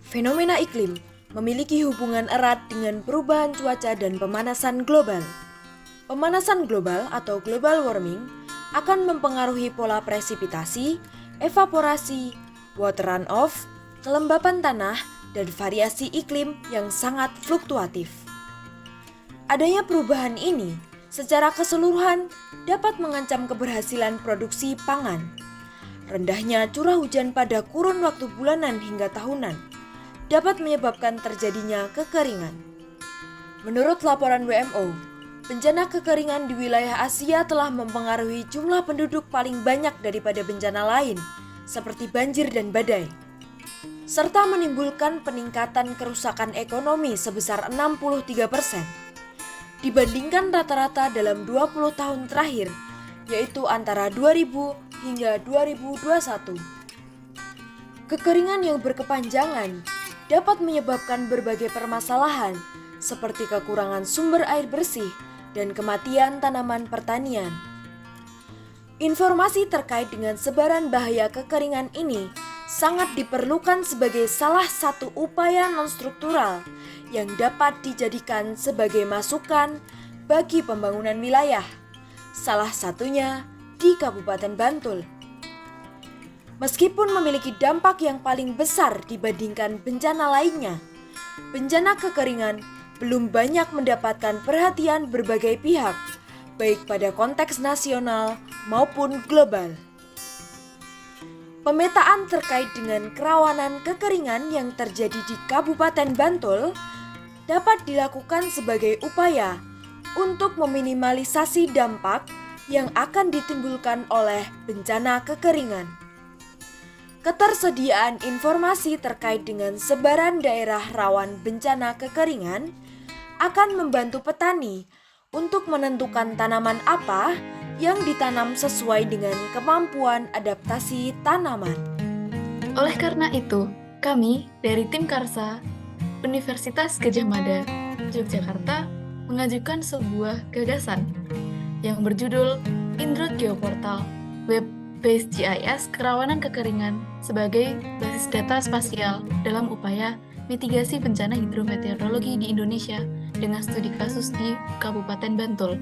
Fenomena iklim memiliki hubungan erat dengan perubahan cuaca dan pemanasan global. Pemanasan global atau global warming akan mempengaruhi pola presipitasi, evaporasi, water runoff, kelembapan tanah, dan variasi iklim yang sangat fluktuatif. Adanya perubahan ini secara keseluruhan dapat mengancam keberhasilan produksi pangan. Rendahnya curah hujan pada kurun waktu bulanan hingga tahunan dapat menyebabkan terjadinya kekeringan. Menurut laporan WMO, bencana kekeringan di wilayah Asia telah mempengaruhi jumlah penduduk paling banyak daripada bencana lain, seperti banjir dan badai, serta menimbulkan peningkatan kerusakan ekonomi sebesar 63% dibandingkan rata-rata dalam 20 tahun terakhir, yaitu antara 2000 hingga 2021. Kekeringan yang berkepanjangan dapat menyebabkan berbagai permasalahan seperti kekurangan sumber air bersih dan kematian tanaman pertanian. Informasi terkait dengan sebaran bahaya kekeringan ini sangat diperlukan sebagai salah satu upaya non-struktural yang dapat dijadikan sebagai masukan bagi pembangunan wilayah, salah satunya di Kabupaten Bantul. Meskipun memiliki dampak yang paling besar dibandingkan bencana lainnya, bencana kekeringan belum banyak mendapatkan perhatian berbagai pihak, baik pada konteks nasional maupun global. Pemetaan terkait dengan kerawanan kekeringan yang terjadi di Kabupaten Bantul dapat dilakukan sebagai upaya untuk meminimalisasi dampak yang akan ditimbulkan oleh bencana kekeringan. Ketersediaan informasi terkait dengan sebaran daerah rawan bencana kekeringan akan membantu petani untuk menentukan tanaman apa yang ditanam sesuai dengan kemampuan adaptasi tanaman. Oleh karena itu, kami dari tim Karsa Universitas Gadjah Mada, Yogyakarta mengajukan sebuah gagasan yang berjudul Indro Geoportal Web-based GIS Kerawanan Kekeringan sebagai basis data spasial dalam upaya mitigasi bencana hidrometeorologi di Indonesia dengan studi kasus di Kabupaten Bantul.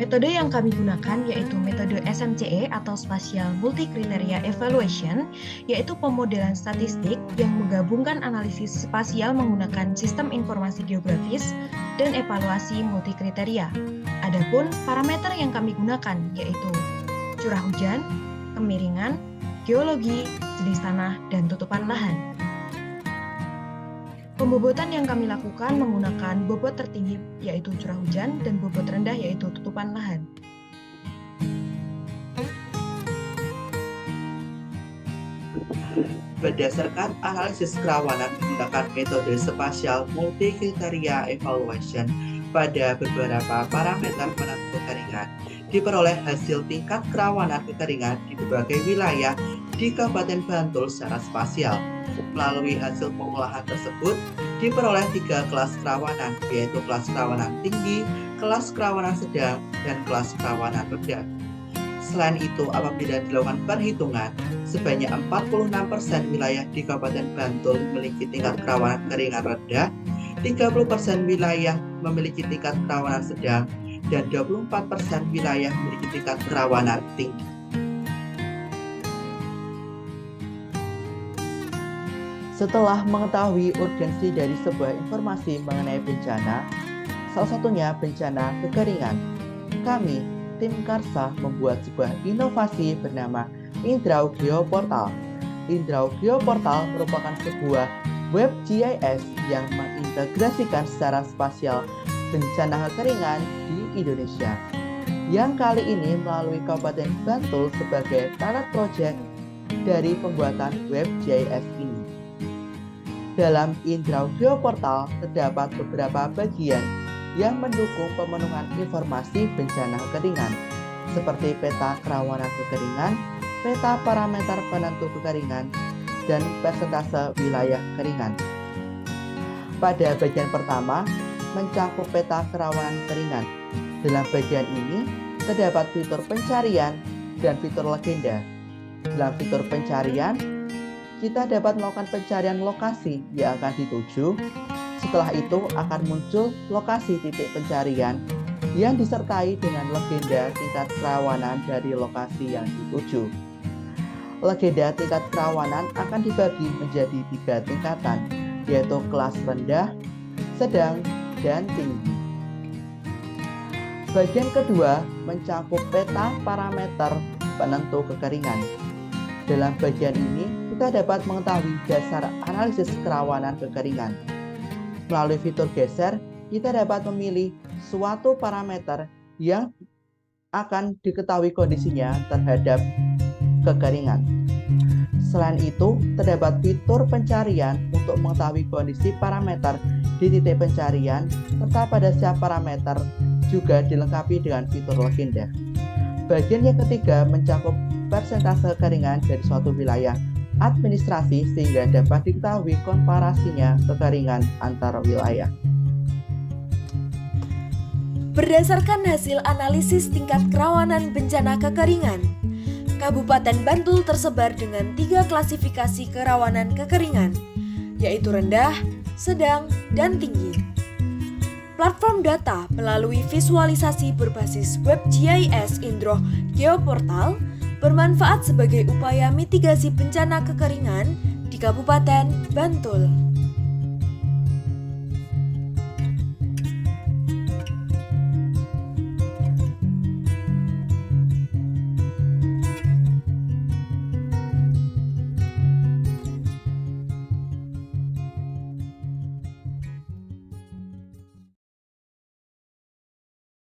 Metode yang kami gunakan yaitu metode SMCE atau Spatial Multi-Criteria Evaluation, yaitu pemodelan statistik yang menggabungkan analisis spasial menggunakan sistem informasi geografis dan evaluasi multikriteria. Adapun parameter yang kami gunakan yaitu curah hujan, kemiringan, geologi, jenis tanah, dan tutupan lahan. Pembobotan yang kami lakukan menggunakan bobot tertinggi yaitu curah hujan dan bobot rendah yaitu tutupan lahan. Berdasarkan analisis kerawanan menggunakan metode Spatial Multi-Criteria Evaluation pada beberapa parameter penentu kekeringan, diperoleh hasil tingkat kerawanan kekeringan di berbagai wilayah di Kabupaten Bantul secara spasial. Melalui hasil pengolahan tersebut, diperoleh 3 kelas kerawanan, yaitu kelas kerawanan tinggi, kelas kerawanan sedang, dan kelas kerawanan rendah. Selain itu, apabila dilakukan perhitungan, sebanyak 46% wilayah di Kabupaten Bantul memiliki tingkat kerawanan kekeringan rendah, 30% wilayah memiliki tingkat kerawanan sedang, dan 24% wilayah memiliki tingkat kerawanan tinggi. Setelah mengetahui urgensi dari sebuah informasi mengenai bencana, salah satunya bencana kekeringan, kami, tim Karsa, membuat sebuah inovasi bernama Indraw Geoportal. Indraw Geoportal merupakan sebuah web GIS yang mengintegrasikan secara spasial bencana kekeringan di Indonesia, yang kali ini melalui Kabupaten Bantul sebagai pilot project dari pembuatan web GIS ini. Dalam Indraw Geoportal terdapat beberapa bagian yang mendukung pemenuhan informasi bencana kekeringan, seperti peta kerawanan kekeringan, peta parameter penentu kekeringan, dan persentase wilayah kekeringan. Pada bagian pertama, mencakup peta kerawanan kekeringan. Dalam bagian ini, terdapat fitur pencarian dan fitur legenda. Dalam fitur pencarian, kita dapat melakukan pencarian lokasi yang akan dituju. Setelah itu akan muncul lokasi titik pencarian yang disertai dengan legenda tingkat kerawanan dari lokasi yang dituju. Legenda tingkat kerawanan akan dibagi menjadi 3 tingkatan, yaitu kelas rendah, sedang, dan tinggi. Bagian kedua mencakup peta parameter penentu kekeringan. Dalam bagian ini, kita dapat mengetahui dasar analisis kerawanan kekeringan. Melalui fitur geser, kita dapat memilih suatu parameter yang akan diketahui kondisinya terhadap kekeringan. Selain itu, terdapat fitur pencarian untuk mengetahui kondisi parameter di titik pencarian, serta pada setiap parameter juga dilengkapi dengan fitur legenda. Bagian yang ketiga mencakup persentase kekeringan dari suatu wilayah administrasi sehingga dapat diketahui komparasinya kekeringan antar wilayah. Berdasarkan hasil analisis tingkat kerawanan bencana kekeringan, Kabupaten Bantul tersebar dengan 3 klasifikasi kerawanan kekeringan, yaitu rendah, sedang, dan tinggi. Platform data melalui visualisasi berbasis web GIS Indro Geoportal bermanfaat sebagai upaya mitigasi bencana kekeringan di Kabupaten Bantul.